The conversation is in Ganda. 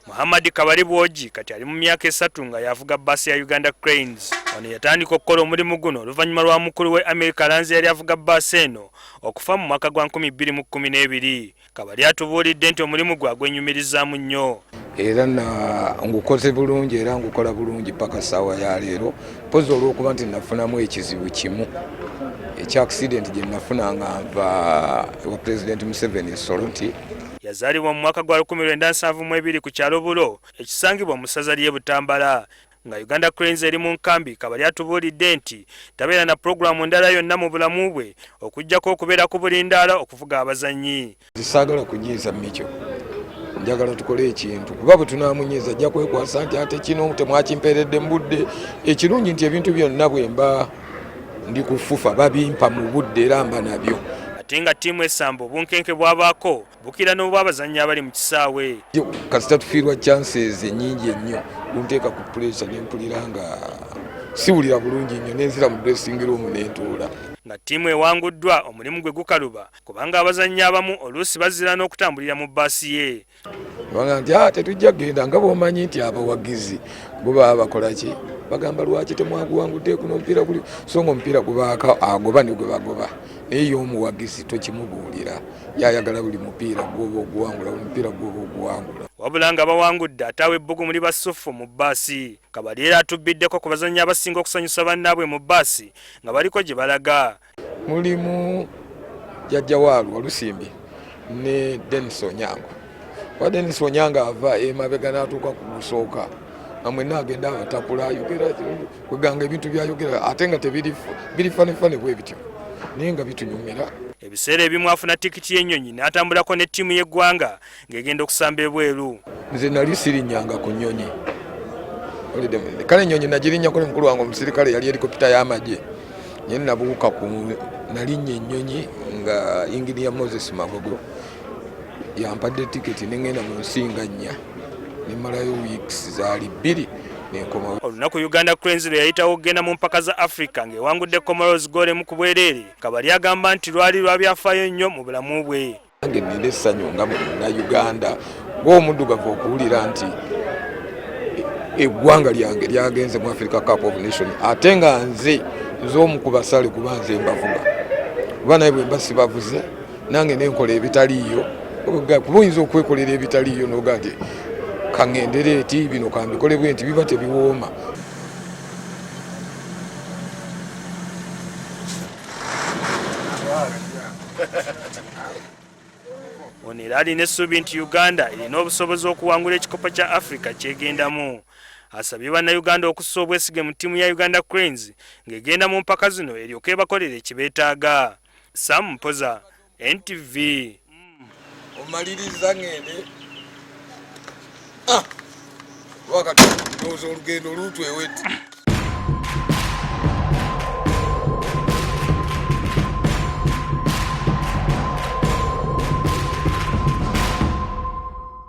Muhammad Kabali Bwogi kati ali mu myaka 3 nga yavuga basi ya Uganda Cranes. Ono yatandika okukola omulimu guno oluvannyuma lwa mukulu we America Lanzi yali avuga basi eno okufa mu mwaka gwa 2012. Kabali atubuulidde nti omulimu gwe agwenyumirizaamu nnyo. Era ngukoze bulungi era ngukola bulungi paka sawa ya leero pozo olw'okuba nti nafunamu ekizibu kimu ekya accident gye nafuna nga nva wa President Museveni Solonti. Yazaalibwa mu mwaka gwa 1972 ku kyalo Bulo ekisangibwa mu ssaza ly'e Butambala. Nga Uganda Cranes eri mu nkambi, Kabali atubuulidde nti tabeera na pulogulaamu ndala yonna mu bulamu bwe okuggyako okubeera ku bulindaala okuvuga abazannyi. Saagala kunyiiza Micho, njagala tukole ekintu kuba bwe tunaamunyiiza ajja kwekwasa nti ate kino temwakimpeeredde mu budde. Ekirungi nti ebintu byonna bwe mba ndi kufufa babimpa mu budde era mba nabyo. Ate nga ttiimu esamba obunkenke bwabaako bukira n'obw'abazannyi abali mu kisaawe. Kasita tufiirwa chances ennyingi ennyo lunteeka ku pressure nempulira nga siwulira bulungi nnyo nenzira mu dressing room nentuula. Nga ttiimu ewanguddwa omulimu gwe gukaluba kubanga abazannyi abamu oluusi bazira n'okutambulira mu bbaasi ye. Banga nti tetujja kgenda nga bw'omanyi nti abawagizi bo baba bakola ki bagamba lwaki temwaguwangudde kuno omupiira guli so nga omupiira gubaaka agoba ne gwe bagoba naye y'omuwagizi tokimubuulira yayagala buli mupiira gwoba oguwangula buli mupiira gwoba oguwangula. Wabula nga bawangudde ataawe ebbugu muli bassufu mu bbaasi. Kabali era atubbiddeko ku bazannyi abasinga okusanyusa bannaabwe mu bbaasi nga baliko gye balaga. Mulimu jjajja waalu Walusimbi ne Dennis Onyango. Wa Dennis Onyango ava emabega n'atuuka ku lusooka nga mwenna agenda abatapula ayogera kweganga ebintu byayogera ate nga biri fanefane bwe bityo naye nga bitunyumira. Ebiseera ebimu afuna tikiti y'ennyonyi n'atambulako ne ttiimu y'eggwanga ng'egenda okusamba ebweru. Nze nali sirinnyanga ku nnyonyi kale ennyonyi nagirinnyako ne mukulu wange omusirikale yali helikopita y'amagye naye nabuuka ku nalinnya ennyonyi nga Engineer Moses Magogo yampadde tikiti n'engenda mu nsinga nnya nemalayo weeks zaali 2 nenkomawo. Olunaku Uganda Cranes lwe yayitawo okugenda mu mpaka za Africa ng'ewangudde Comoros goole mu ku bwereere. Kabali agamba nti lwali lwa byafaayo nnyo mu bulamu bwe. Nange nnina essanyu nga Munnayuganda ng'omuddugavu okuwulira nti eggwanga lyange lyagenze mu Africa Cup of Nations ate nga nze omu ku basale kuba nze mbavuga kuba naye bwe mba sibavuze nange nenkola ebitaliiyo kuba oyinza okwekolera ebitaliiyo noga nti kaŋŋendere eti bino kambikole bwe nti biba tebiwooma. Ono era alina essuubi nti Uganda erina obusobozi okuwangula ekikopo kya Africa kyegendamu. Asabye bannayuganda okussa obwesige mu ttiimu ya Uganda Cranes ng'egenda mu mpaka zino eryoke bakolere ekibeetaaga. Sam Mpoza, NTV. Omaliriza ngende wakati olugendo olutweweti.